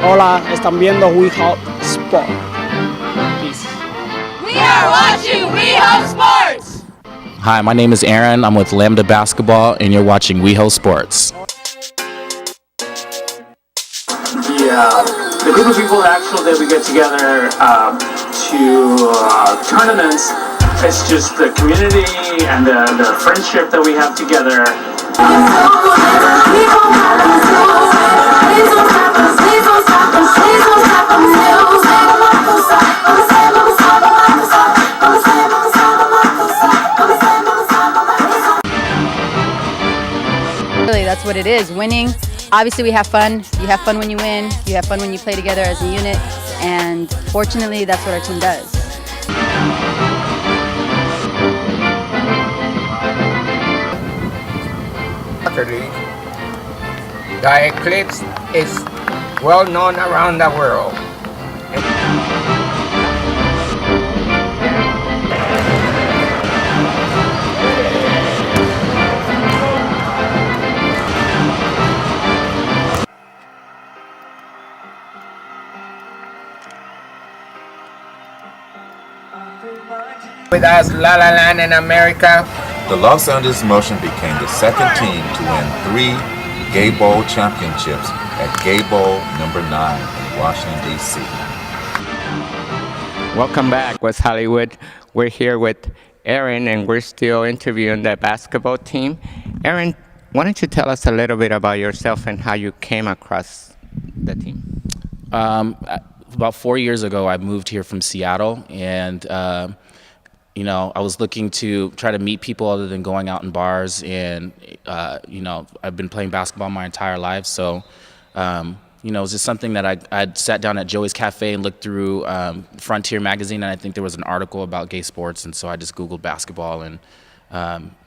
Hola, están viendo WEHO Sport. Peace. We are watching WEHO Sports! Hi, my name is Aaron. I'm with Lambda Basketball, and you're watching WEHO Sports. The group of people that we get together to tournaments, it's just the community and the friendship that we have together. Really, that's what it is. Winning. Obviously, we have fun. You have fun when you win. You have fun when you play together as a unit. And fortunately, that's what our team does. Soccer league. The Eclipse is well known around the world. With us, La La Land in America. The Los Angeles Motion became the second team to win 3 Gay Bowl championships at Gay Bowl number 9 in Washington, D.C. Welcome back, West Hollywood. We're here with Aaron, and we're still interviewing the basketball team. Aaron, why don't you tell us a little bit about yourself and how you came across the team? About 4 years ago, I moved here from Seattle, and I was looking to try to meet people other than going out in bars, and I've been playing basketball my entire life, so it was just something that I'd sat down at Joey's Cafe and looked through Frontier magazine, and I think there was an article about gay sports, and so I just Googled basketball, and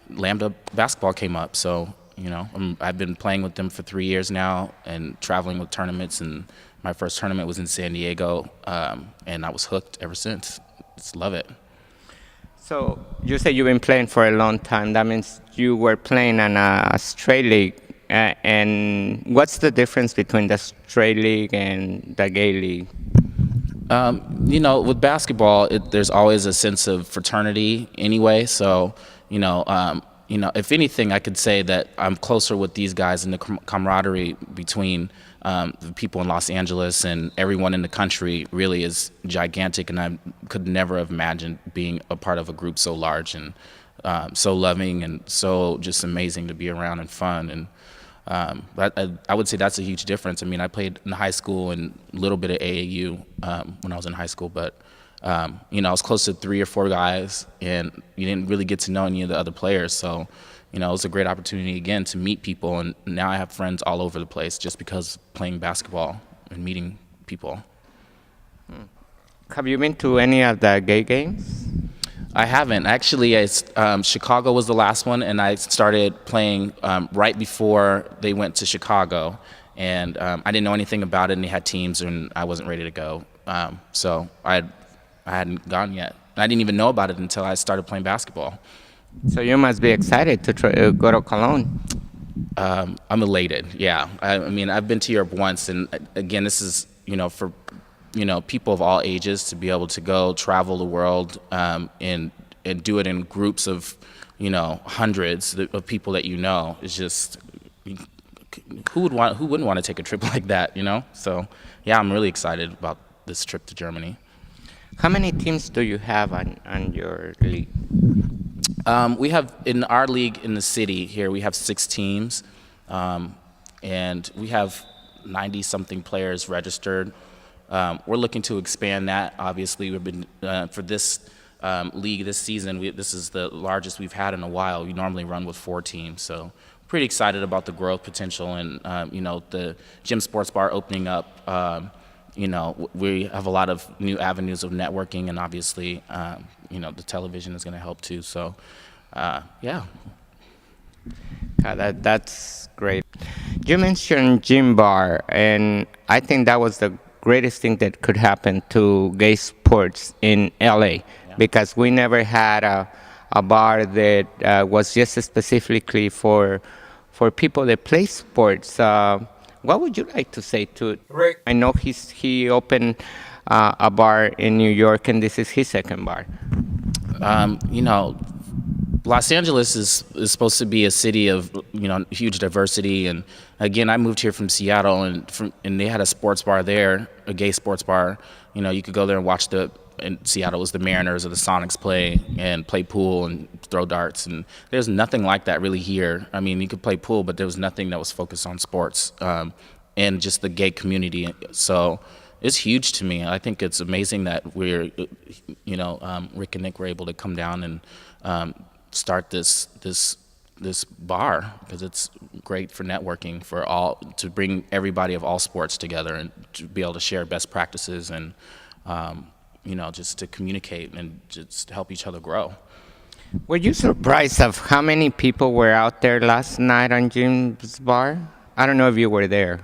Lambda Basketball came up. So I've been playing with them for 3 years now and traveling with tournaments, and my first tournament was in San Diego, and I was hooked ever since. Just love it. So you say you've been playing for a long time. That means you were playing in a straight league. And what's the difference between the straight league and the gay league? With basketball, there's always a sense of fraternity anyway. So, if anything, I could say that I'm closer with these guys, and the camaraderie between the people in Los Angeles and everyone in the country really is gigantic, and I could never have imagined being a part of a group so large and so loving and so just amazing to be around and fun. And I would say that's a huge difference. I mean, I played in high school and a little bit of AAU when I was in high school, but I was close to 3 or 4 guys, and you didn't really get to know any of the other players. So, it was a great opportunity again to meet people, and now I have friends all over the place just because playing basketball and meeting people. Have you been to any of the gay games? I haven't. Actually, Chicago was the last one, and I started playing right before they went to Chicago. And I didn't know anything about it, and they had teams, and I wasn't ready to go. So I hadn't gone yet. I didn't even know about it until I started playing basketball. So you must be excited to go to Cologne. I'm elated, yeah. I mean, I've been to Europe once, and again, this is, for people of all ages to be able to go travel the world and do it in groups of, hundreds of people that is just, who wouldn't want to take a trip like that, So, yeah, I'm really excited about this trip to Germany. How many teams do you have on your league? We have, in our league in the city here, we have 6 teams, and we have 90-something players registered. We're looking to expand that. Obviously, we've been for this league this season. This is the largest we've had in a while. We normally run with 4 teams, so pretty excited about the growth potential and the gym sports bar opening up. We have a lot of new avenues of networking, and obviously, the television is going to help too. So, yeah. That's great. You mentioned gym bar, and I think that was the greatest thing that could happen to gay sports in L.A. Because we never had a bar that was just specifically for people that play sports. What would you like to say to Rick? I know he opened a bar in New York, and this is his second bar. You know, Los Angeles is supposed to be a city of, you know, huge diversity. And again, I moved here from Seattle, and they had a sports bar there, a gay sports bar. You know, you could go there and watch in Seattle, it was the Mariners or the Sonics play pool and throw darts. And there's nothing like that really here. I mean, you could play pool, but there was nothing that was focused on sports and just the gay community. So it's huge to me. I think it's amazing that we're, you know, Rick and Nick were able to come down and start this bar, because it's great for networking, to bring everybody of all sports together and to be able to share best practices and you know, just to communicate and just help each other grow. Were you surprised of how many people were out there last night on Jim's bar? I don't know if you were there.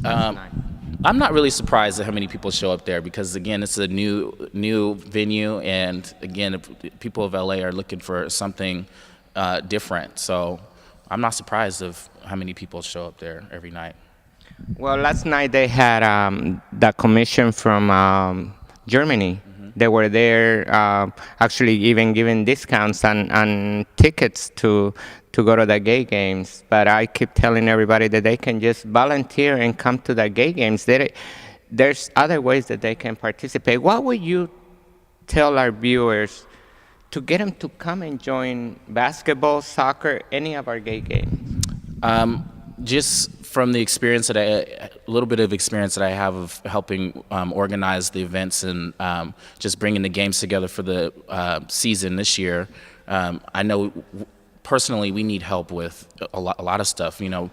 I'm not really surprised at how many people show up there, because again, it's a new venue, and again, people of LA are looking for something different. So I'm not surprised of how many people show up there every night. Well, last night they had the commission from Germany. Mm-hmm. They were there, actually even giving discounts on tickets to go to the gay games. But I keep telling everybody that they can just volunteer and come to the gay games. There's other ways that they can participate. What would you tell our viewers to get them to come and join basketball, soccer, any of our gay games? Just from the experience a little bit of experience that I have of helping organize the events and just bringing the games together for the season this year, I know personally we need help with a lot of stuff. You know,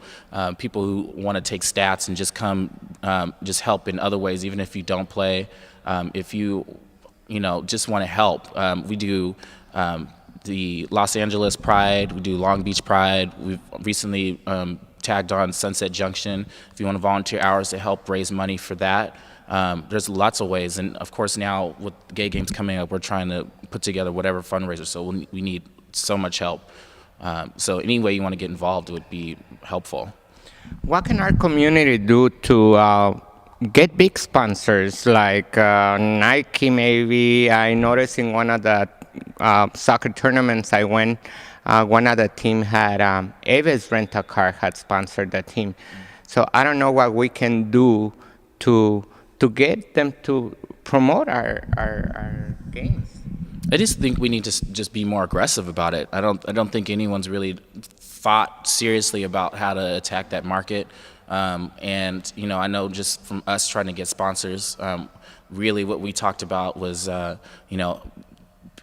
people who want to take stats and just come, just help in other ways, even if you don't play. If you know, just want to help. We do the Los Angeles Pride, we do Long Beach Pride. We've recently tagged on Sunset Junction. If you want to volunteer hours to help raise money for that, there's lots of ways. And of course now with gay games coming up, we're trying to put together whatever fundraiser. So we need so much help. So any way you want to get involved would be helpful. What can our community do to get big sponsors like Nike maybe? I noticed in one of the soccer tournaments I went, one of the team had Avis Rent a Car had sponsored the team. So I don't know what we can do to get them to promote our games. I just think we need to just be more aggressive about it. I don't think anyone's really thought seriously about how to attack that market. And you know, I know just from us trying to get sponsors, really what we talked about was you know,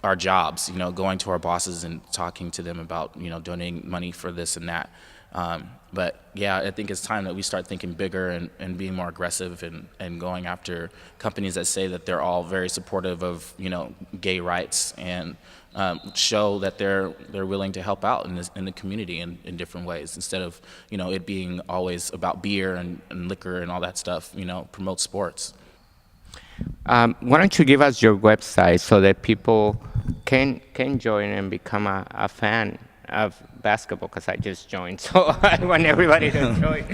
our jobs, you know, going to our bosses and talking to them about, you know, donating money for this and that. But yeah, I think it's time that we start thinking bigger and being more aggressive and going after companies that say that they're all very supportive of, you know, gay rights, and show that they're willing to help out in the community in different ways, instead of, you know, it being always about beer and liquor and all that stuff. You know, promote sports. Why don't you give us your website so that people can join and become a fan of basketball, because I just joined, so I want everybody to join.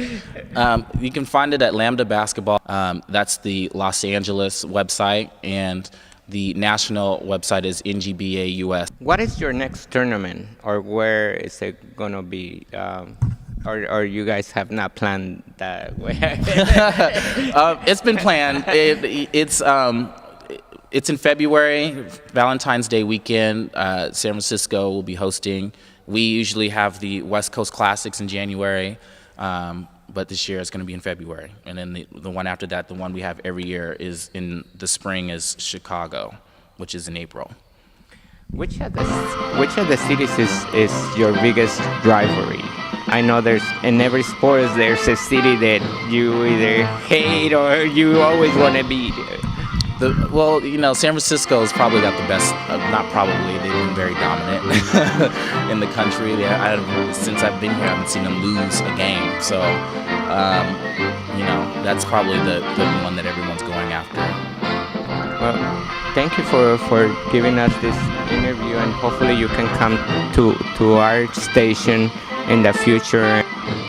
You can find it at Lambda Basketball. That's the Los Angeles website, and the national website is NGBA US. What is your next tournament, or where is it going to be? Or you guys have not planned that way? It's been planned. It's in February, Valentine's Day weekend. San Francisco will be hosting. We usually have the West Coast Classics in January, but this year it's going to be in February. And then the one after that, the one we have every year, is in the spring, is Chicago, which is in April. Which of the cities is your biggest rivalry? I know in every sport there's a city that you either hate or you always want to beat. Well, you know, San Francisco's probably got the best, not probably, they've been very dominant in the country. Since I've been here, I haven't seen them lose a game. So, you know, that's probably the one that everyone's going after. Well, thank you for giving us this interview, and hopefully you can come to our station in the future